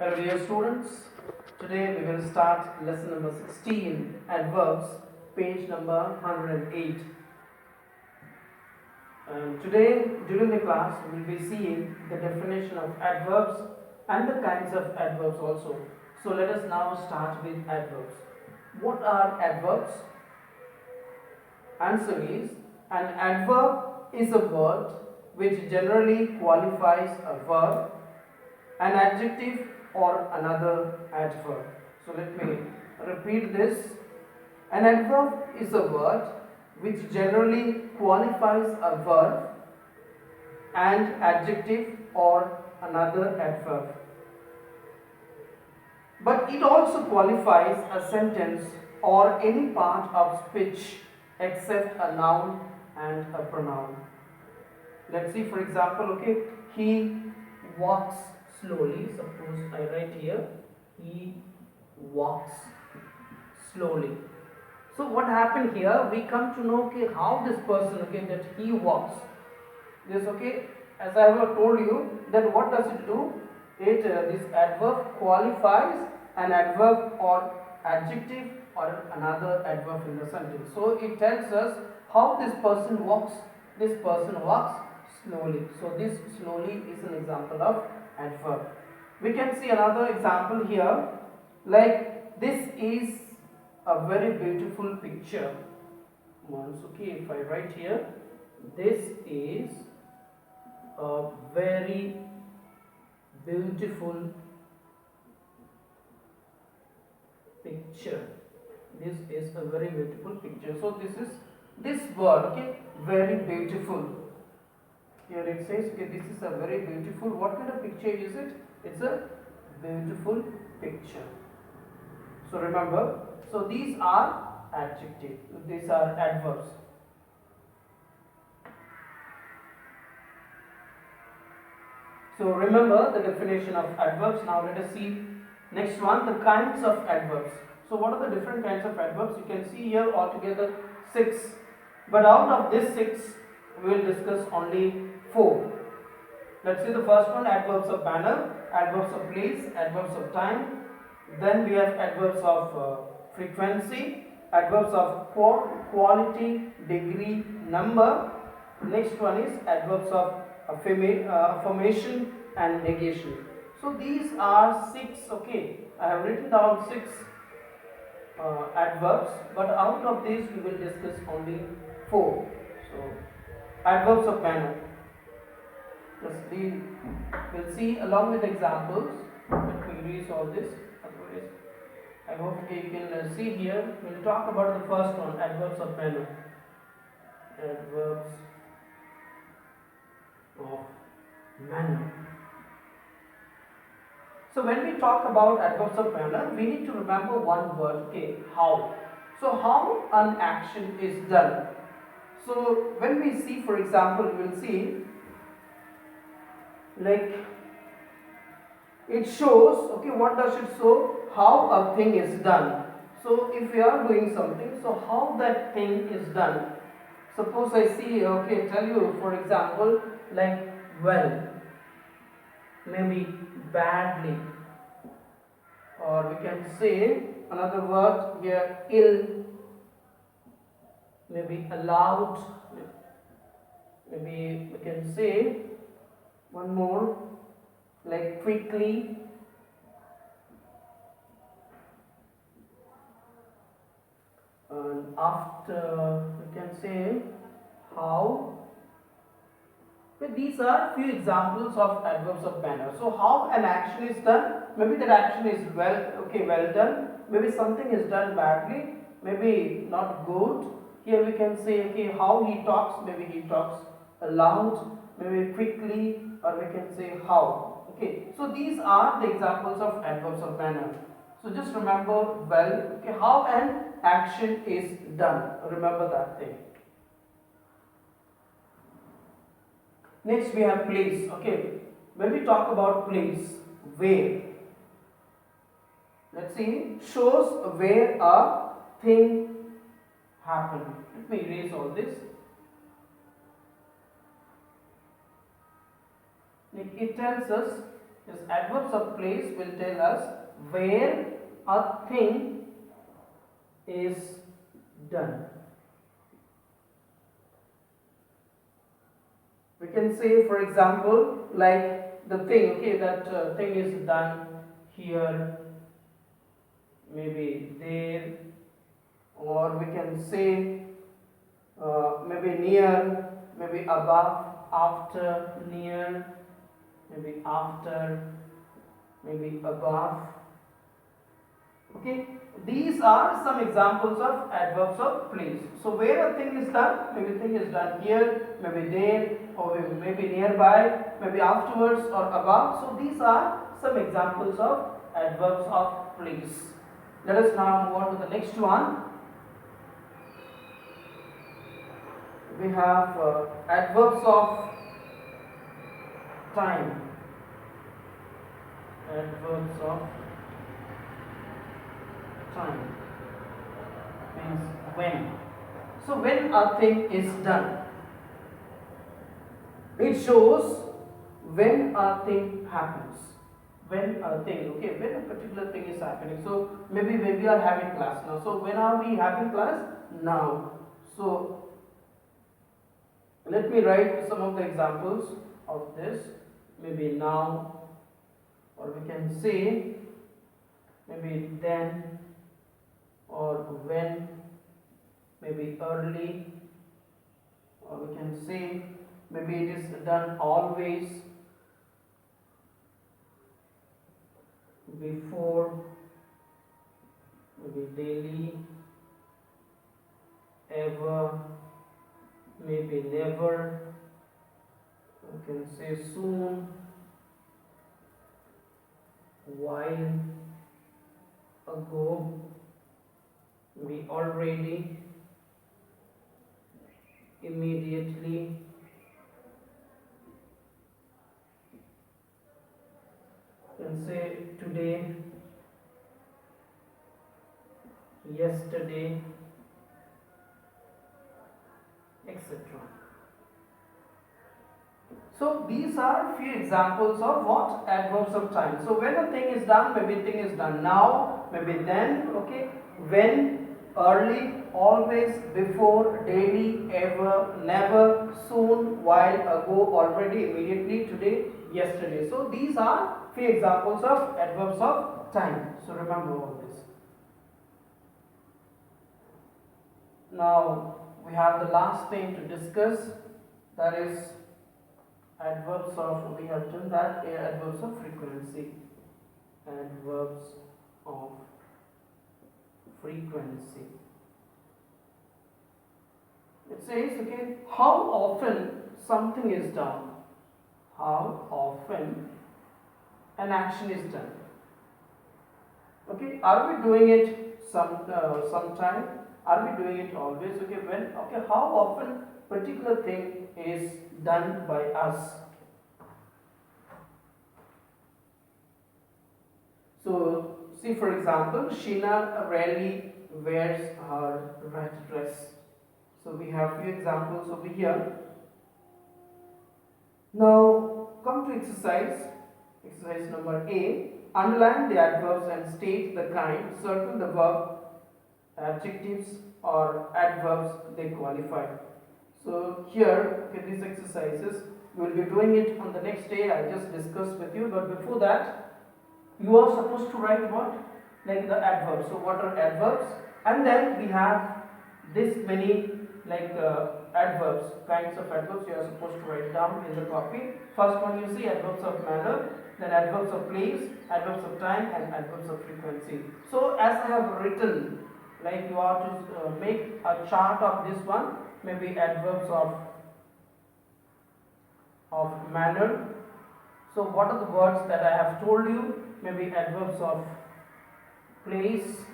Hello dear students, today we will start lesson number 16, adverbs, page number 108. Today during the class we will be seeing the definition of adverbs and the kinds of adverbs also. So let us now start with adverbs. What are adverbs? Answer is, an adverb is a word which generally qualifies a verb, an adjective or another adverb. So let me repeat this. An adverb is a word which generally qualifies a verb, and adjective or another adverb. But it also qualifies a sentence or any part of speech except a noun and a pronoun. Let's see, for example, okay, he walks slowly. Suppose I write here, he walks slowly. So what happened here, we come to know, okay, how this person, okay, that he walks. This, okay, as I have told you, that what does it do? It this adverb qualifies an adverb or adjective or another adverb in the sentence. So it tells us how this person walks. This person walks slowly. So this slowly is an example of adverb. We can see another example here, like this is a very beautiful picture. Once, okay, if I write here, this is a very beautiful picture. This is a very beautiful picture. So this is this word, okay, very beautiful. Here it says, okay, this is a very beautiful. What kind of picture is it? It's a beautiful picture. So remember, so these are adjectives. These are adverbs. So remember the definition of adverbs. Now let us see next one, the kinds of adverbs. So what are the different kinds of adverbs? You can see here altogether 6. But out of this 6, we will discuss only 4. Let's see the first one, adverbs of manner, adverbs of place, adverbs of time. Then we have adverbs of frequency, adverbs of quality, degree, number. Next one is adverbs of affirmation and negation. So these are 6, okay. I have written down 6 adverbs, but out of these we will discuss only 4. So adverbs of manner. We'll see along with examples. Let me erase all this. Otherwise, I hope you can see here. We'll talk about the first one, adverbs of manner. Adverbs of manner. So when we talk about adverbs of manner, we need to remember one word, okay, how. So how an action is done. So when we see, for example, we will see like it shows, okay, what does it show? How a thing is done. So if we are doing something, so how that thing is done. Suppose I see, okay, tell you, for example, like well, maybe badly, or we can say another word here, ill, maybe allowed, maybe we can say one more, like quickly, and after we can say how. But these are few examples of adverbs of manner. So how an action is done, maybe that action is well done, maybe something is done badly, maybe not good. Here we can say, okay, how he talks, maybe he talks loud, maybe quickly, or we can say how. Okay, so these are the examples of adverbs of manner. So just remember well, okay, how an action is done. Remember that thing. Next we have place. Okay, when we talk about place, where, let's see, shows where a thing happened. Let me erase all this. It tells us Yes, adverbs of place will tell us where a thing is done. We can say, for example, like the thing, okay, that thing is done here, maybe there, or we can say maybe near, maybe above, after, near, maybe after, maybe above. Okay, these are some examples of adverbs of place. So where a thing is done, maybe thing is done here, maybe there, or maybe nearby, maybe afterwards or above. So these are some examples of adverbs of place. Let us now move on to the next one. We have adverbs of time. Adverbs of time means when. So when a thing is done, it shows when a thing happens. When a thing, okay, when a particular thing is happening. So maybe when we are having class now. So when are we having class? Now. So let me write some of the examples of this. Maybe now, or we can say maybe then, or when, maybe early, or we can say maybe it is done always, before, maybe daily, ever, maybe never, we can say soon, while, ago, maybe already, immediately, you can say today, yesterday, etc. So these are few examples of what? Adverbs of time. So when a thing is done, maybe thing is done now, maybe then, okay, when, early, always, before, daily, ever, never, soon, while, ago, already, immediately, today, yesterday. So these are few examples of adverbs of time. So remember all this. Now we have the last thing to discuss, that is adverbs of, we have done that, adverbs of frequency. Adverbs of frequency. It says, okay, how often something is done. How often an action is done. Okay, are we doing it sometime? Are we doing it always? Okay, when? Okay, how often particular thing is done by us? So, see for example, Sheena rarely wears her red dress. So we have few examples over here. Now come to exercise. Exercise number A. Underline the adverbs and state the kind. Circle the verb, adjectives or adverbs they qualify. So here, okay, these exercises we will be doing it on the next day. I just discussed with you, but before that, you are supposed to write what? Like the adverbs. So what are adverbs? And then we have this many like adverbs, kinds of adverbs you are supposed to write down in the copy. First one you see adverbs of manner, then adverbs of place, adverbs of time and adverbs of frequency. So as I have written, like you are to make a chart of this one, maybe adverbs of manner. So what are the words that I have told you? Maybe adverbs of place.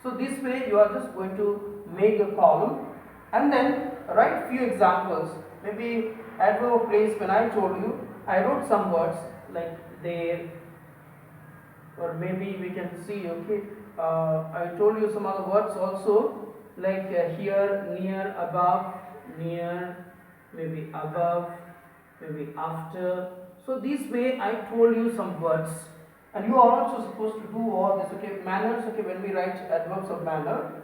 So this way you are just going to make a column and then write few examples. Maybe adverb of place, when I told you, I wrote some words like there, or maybe we can see, okay, I told you some other words also like here, near, above, near, maybe above, maybe after, So this way I told you some words, and you are also supposed to do all this. Okay, manners. Okay, when we write adverbs of manner,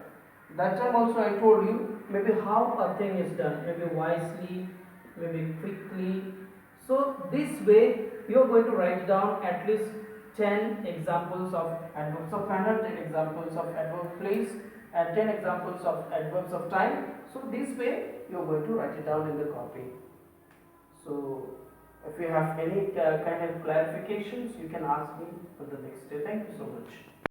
that time also I told you maybe how a thing is done, maybe wisely, maybe quickly. So this way you are going to write down at least 10 examples of adverbs of manner, 10 examples of adverb of place, and 10 examples of adverbs of time. So this way you are going to write it down in the copy. So if you have any kind of clarifications, you can ask me for the next day. Thank you so much.